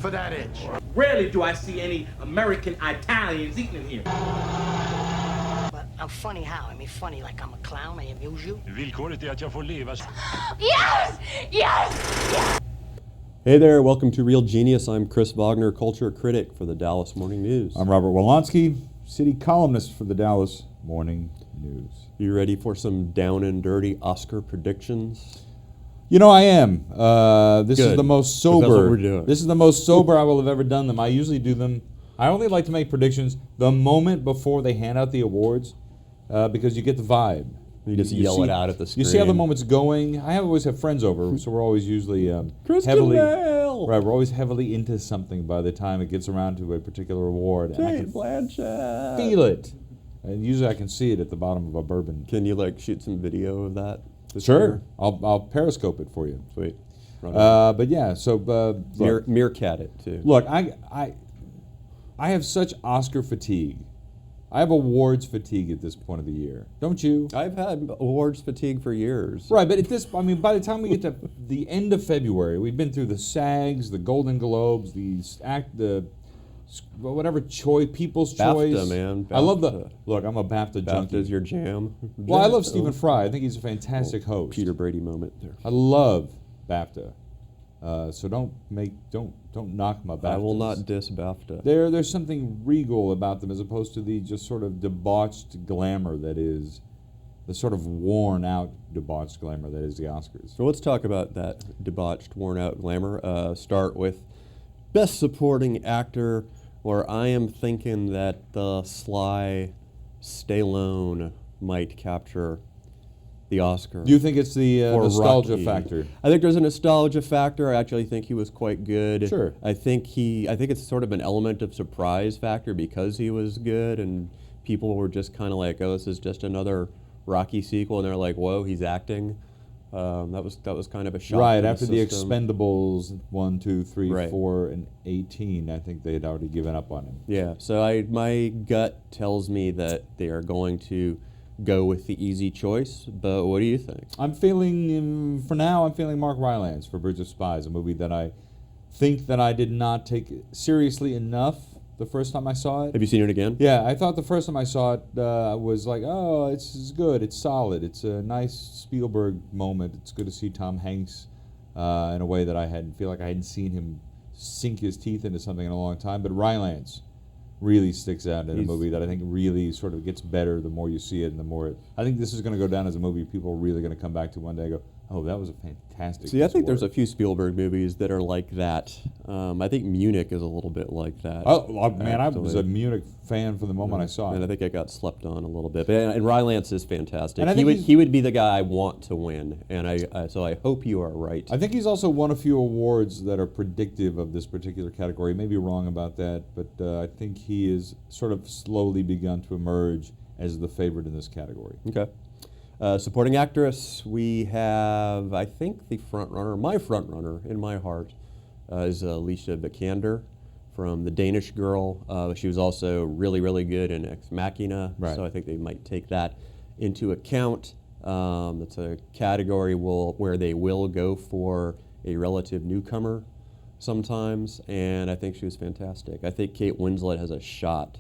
for that itch. Rarely do I see any American Italians eating in here. But I'm funny how? I mean, funny like I'm a clown, I amuse you? Villkoret är att jag får leva. Yes! Yes! Yes! Hey there, welcome to Real Genius. I'm Chris Vognar, culture critic for the Dallas Morning News. I'm Robert Wilonsky, city columnist for the Dallas Morning News. You ready for some down and dirty Oscar predictions? You know, I am. This is Good, the most 'cause sober. that's what we're doing. This is the most sober I will have ever done them. I usually do them. I only like to make predictions the moment before they hand out the awards, because you get the vibe. You just yell it out at the screen. You see how the moment's going. I always have friends over, so we're always usually Kristen Bale! Right, we're always heavily into something by the time it gets around to a particular award. And I Kate can Blanchett! feel it. And usually I can see it at the bottom of a bourbon. Can you shoot some video of that? Sure, I'll periscope it for you. Sweet. But yeah, so look, Meerkat it too. look, I have such Oscar fatigue. I have awards fatigue at this point of the year. Don't you? I've had awards fatigue for years. Right, but by the time we get to the end of February, we've been through the SAGs, the Golden Globes, whatever choice, People's BAFTA, Choice. man. I love BAFTA. look, I'm a BAFTA junkie. BAFTA's your jam. Well, I love Stephen Fry. I think he's a fantastic host. Peter Brady moment there. I love BAFTA. So don't knock my BAFTAs. I will not diss BAFTA. There's something regal about them as opposed to the just sort of debauched glamour that is the sort of worn out debauched glamour that is the Oscars. So let's talk about that debauched, worn out glamour. Start with Best Supporting Actor, where I am thinking that the sly Stallone might capture the Oscar. Do you think it's the for nostalgia Rocky. factor? I think there's a nostalgia factor. I actually think he was quite good. Sure. I think it's sort of an element of surprise factor because he was good, and people were just kind of like, oh, this is just another Rocky sequel, and they're like, whoa, he's acting. That was kind of a shock. Right, to after the system. Expendables 1, 2, 3, Right. 4, and 18, I think they had already given up on him. Yeah, so my gut tells me that they are going to go with the easy choice, but what do you think? I'm feeling Mark Rylance for Bridge of Spies, a movie that I think that I did not take seriously enough the first time I saw it. Have you seen it again? Yeah, I thought the first time I saw it was like, oh, it's good, it's solid, it's a nice Spielberg moment. It's good to see Tom Hanks in a way that I feel like I hadn't seen him sink his teeth into something in a long time. But Rylance really sticks out in a movie that I think really sort of gets better the more you see it and the more I think this is going to go down as a movie people are really going to come back to one day and go, oh, that was a fantastic See, I think there's a work. few Spielberg movies that are like that. I think Munich is a little bit like that. Oh, man, I was actually. a Munich fan from the moment I saw And I it. think it got slept on a little bit. But, and Rylance is fantastic. And I think He would be the guy I want to win, and so I hope you are right. I think he's also won a few awards that are predictive of this particular category. Maybe wrong about that, but I think he is sort of slowly begun to emerge as the favorite in this category. Okay. Supporting actress, we have, I think, the front runner. My front runner in my heart is Alicia Vikander from The Danish Girl. She was also really, really good in Ex Machina, Right. so I think they might take that into account. It's a category where they will go for a relative newcomer sometimes, and I think she was fantastic. I think Kate Winslet has a shot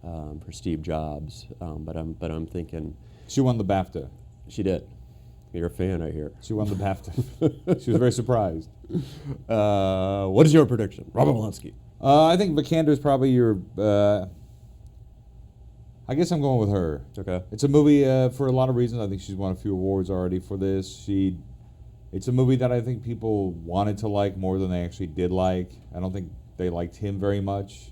for Steve Jobs, but I'm thinking. She won the BAFTA. She did. You're a fan, I hear. She won the BAFTA. She was very surprised. What is your prediction? Robert Wilonsky. I think Vikander's probably your... I guess I'm going with her. Okay. It's a movie for a lot of reasons. I think she's won a few awards already for this. It's a movie that I think people wanted to like more than they actually did like. I don't think they liked him very much.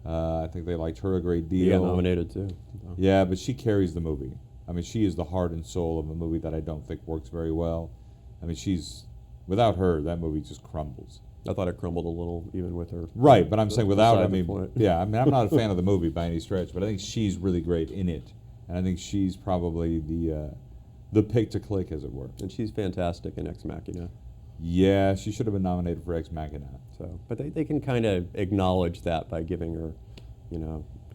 I think they liked her a great deal. You got nominated too. Yeah, but she carries the movie. I mean, she is the heart and soul of a movie that I don't think works very well. I mean, without her, that movie just crumbles. I thought it crumbled a little even with her. Right, but I'm saying without, I beside the mean, point. yeah, I mean, I'm not a fan of the movie by any stretch, but I think she's really great in it. And I think she's probably the pick to click, as it were. And she's fantastic in Ex Machina. Yeah, she should have been nominated for Ex Machina. So, but they can kind of acknowledge that by giving her,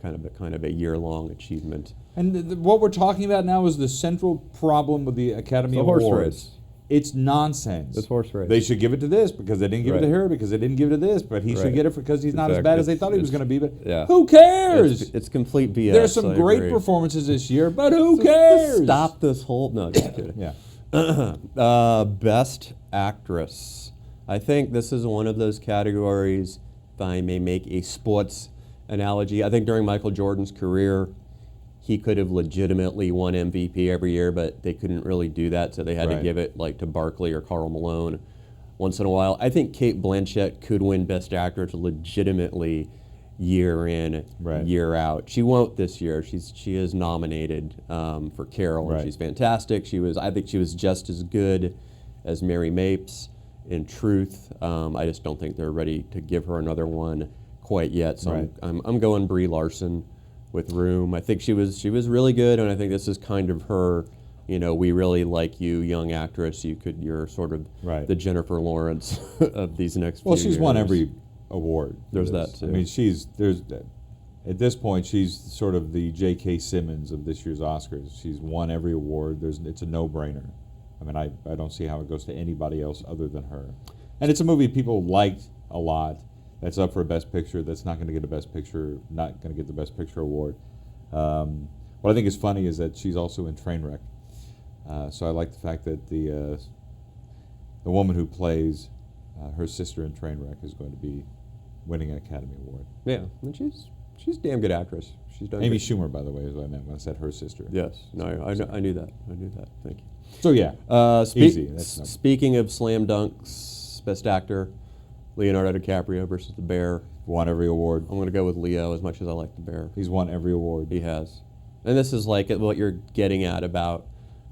kind of a year-long achievement. And what we're talking about now is the central problem with the Academy The horse Awards. race. It's nonsense. It's horse race. They should give it to this because they didn't give it to Right. her because they didn't give it to this, but he should Right. get it because he's not as Exactly. bad as they thought he was going to be. But yeah. who cares? It's complete BS. There's some I great agree. performances this year, but who cares? Stop this whole. No, just kidding. Yeah. Best actress. I think this is one of those categories, if I may make a sports analogy. I think during Michael Jordan's career, he could have legitimately won MVP every year, but they couldn't really do that, so they had to Right. give it like to Barkley or Karl Malone once in a while. I think Cate Blanchett could win Best Actress legitimately year in, Right. year out. She won't this year. She is nominated for Carol, and Right. she's fantastic. I think she was just as good as Mary Mapes in Truth. I just don't think they're ready to give her another one quite yet. So Right. I'm going Brie Larson with Room. I think she was really good, and I think this is kind of her. We really like you, young actress. You're sort of Right. the Jennifer Lawrence of these next. Well, few she's won years. every award. for There's this. that, too. I mean, at this point, she's sort of the J.K. Simmons of this year's Oscars. She's won every award. It's a no-brainer. I mean, I don't see how it goes to anybody else other than her. And it's a movie people liked a lot. That's up for Best Picture. That's not going to get a Best Picture. Not going to get the Best Picture award. What I think is funny is that she's also in Trainwreck. So I like the fact that the woman who plays her sister in Trainwreck is going to be winning an Academy Award. Yeah, and she's a damn good actress. She's done. Amy good. Schumer, by the way, is what I meant when I said her sister. Yes, no, I knew that. I knew that. Thank you. So yeah, easy. That's no- Speaking of slam dunks, Best Actor, Leonardo DiCaprio versus The Bear. won every award. I'm going to go with Leo as much as I like The Bear. He's won every award. He has. And this is like what you're getting at about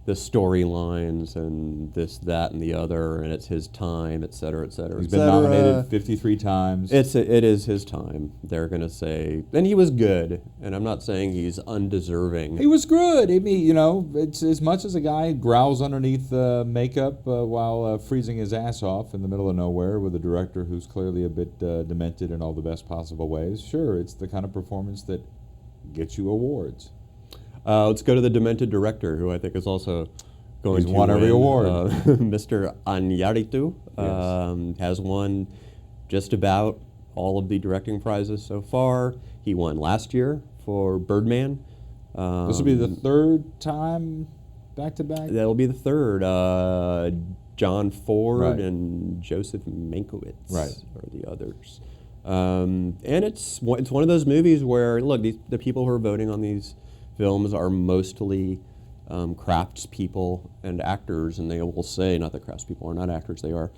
the storylines and this, that, and the other, and it's his time, et cetera, et cetera. He's et been cetera. nominated 53 times. It is his time. They're going to say, and he was good, and I'm not saying he's undeserving. He was good. I mean, it's as much as a guy growls underneath makeup while freezing his ass off in the middle of nowhere with a director who's clearly a bit demented in all the best possible ways. Sure, it's the kind of performance that gets you awards. Let's go to the demented director, who I think is also going He's to won every win. award. Mr. Anyaritu has won just about all of the directing prizes so far. He won last year for Birdman. This will be the third time back-to-back? That'll be the third. John Ford Right. and Joseph Mankiewicz Right. are the others. And it's one of those movies where, look, the people who are voting on these films are mostly craftspeople and actors, and they will say, not that craftspeople are not actors, they are,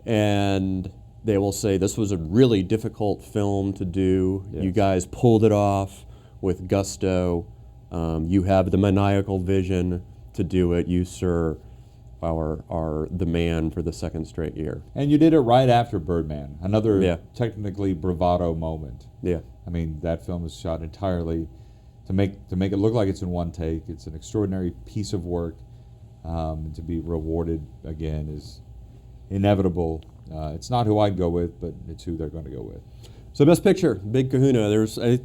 and they will say, this was a really difficult film to do. Yes. You guys pulled it off with gusto. You have the maniacal vision to do it. You, sir, are the man for the second straight year. And you did it right after Birdman, another Yeah. technically bravado moment. Yeah. I mean, that film is shot entirely to make it look like it's in one take. It's an extraordinary piece of work. To be rewarded again is inevitable. It's not who I'd go with, but it's who they're going to go with. So Best Picture, Big Kahuna.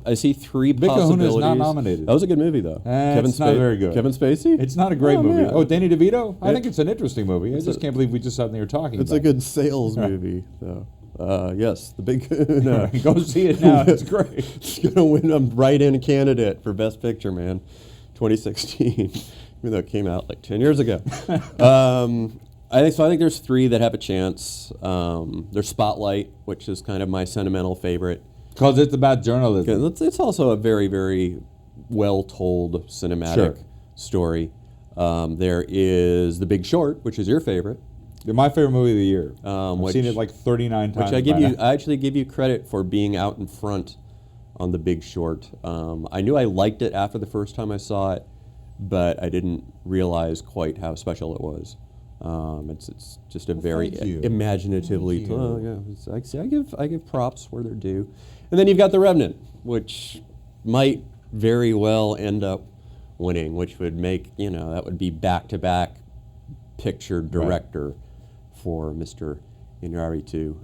I see three Big possibilities. Kahuna is not nominated. That was a good movie, though. It's not very good. Kevin Spacey? It's not a great Oh, movie. man. Oh, Danny DeVito? I It- think it's an interesting movie. I it's just a- can't believe we just sat there talking It's about a good sales movie, though. Yes, The Big Kahuna. it. Go see it now. It's great. It's going to win a write-in candidate for Best Picture, man. 2016, even though it came out like 10 years ago. I think there's three that have a chance. There's Spotlight, which is kind of my sentimental favorite. Because it's about journalism. It's also a very, very well-told cinematic Sure. story. There is The Big Short, which is your favorite. They're my favorite movie of the year. I've seen which- it like 39 times. Which I by now. actually give you credit for being out in front on The Big Short. I knew I liked it after the first time I saw it, but I didn't realize quite how special it was. It's just a very thank you. imaginatively. Thank you. I give props where they're due, and then you've got The Revenant, which might very well end up winning, which would make that would be back-to-back picture director for Mr. Inarritu.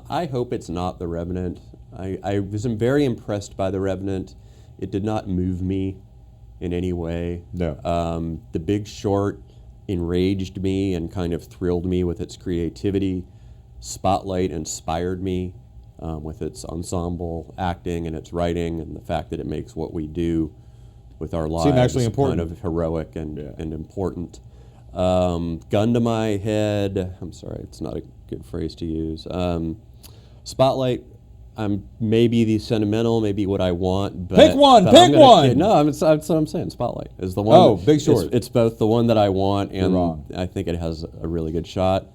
I hope it's not The Revenant. I was very impressed by The Revenant. It did not move me in any way. No. The Big Short enraged me and kind of thrilled me with its creativity. Spotlight inspired me with its ensemble acting and its writing, and the fact that it makes what we do with our lives actually important. kind of heroic and important. Gun to my head, I'm sorry, it's not a good phrase to use. Spotlight, I'm maybe the sentimental, maybe what I want. But, Pick one, but pick one! No, that's what I'm saying. Spotlight is the one. Oh, Big Short. It's both the one that I want, and wrong. I think it has a really good shot.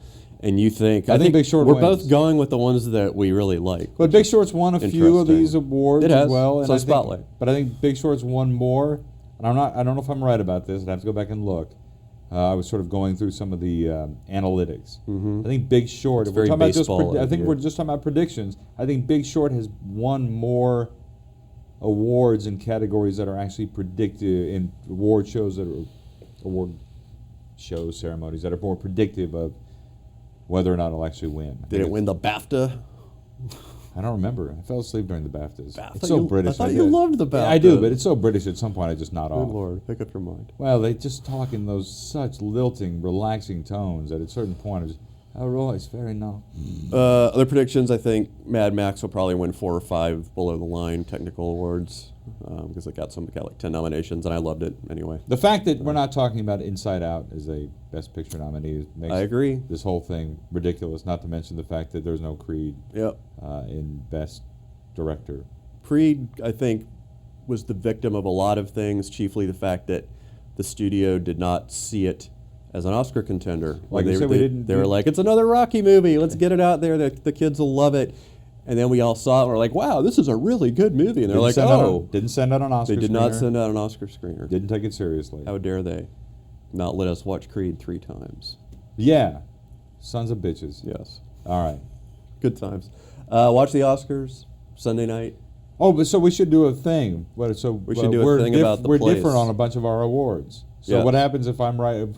And you think, I think Big Short we're wins. both going with the ones that we really like. But Big Short's won a few of Interesting. these awards It has. as well. And So I think- Spotlight. But I think Big Short's won more. And I don't know if I'm right about this. I'd have to go back and look. I was sort of going through some of the analytics. I think Big Short. If we're very talking about baseball I think here. we're just talking about predictions. I think Big Short has won more awards in categories that are actually predictive in award shows ceremonies that are more predictive of whether or not it'll actually win. Did it win the BAFTA? I don't remember. I fell asleep during the BAFTAs. BAFTA? It's so British. I thought you loved the Yeah, I do, BAFTA. but it's so British. At some point, I just nod Good off. Lord, pick up your mind. Well, they just talk in those such lilting, relaxing tones that at a certain point, I just, oh, Royce, very no. Other predictions, I think Mad Max will probably win 4 or 5 below the line technical awards because it got like 10 nominations, and I loved it anyway. The fact that we're not talking about Inside Out as a Best Picture nominee makes I agree. this whole thing ridiculous, not to mention the fact that there's no Creed Yep. in Best Director. Creed, I think, was the victim of a lot of things, chiefly the fact that the studio did not see it as an Oscar contender. Like they, you said, they were like, it's another Rocky movie. Let's get it out there. The kids will love it. And then we all saw it and we're like, wow, this is a really good movie. And they're like, oh. Didn't send out an Oscar They did not screener. send out an Oscar screener. Didn't take it seriously. How dare they not let us watch Creed 3 times? Yeah. Sons of bitches. Yes. All right. Good times. Watch the Oscars Sunday night. Oh, but so we should do a thing. We should do a thing about the We're place. different on a bunch of our awards. So Yes. what happens if I'm right?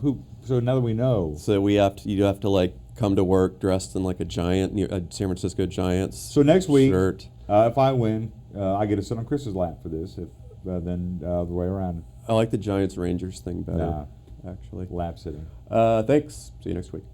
So now that we know, So you have to like come to work dressed in like a giant, a San Francisco Giants so next week, shirt. if I win, I get to sit on Chris's lap for this. If then the other way around, I like the Giants Rangers thing better, Nah. actually. lap sitting. Thanks. See you next week.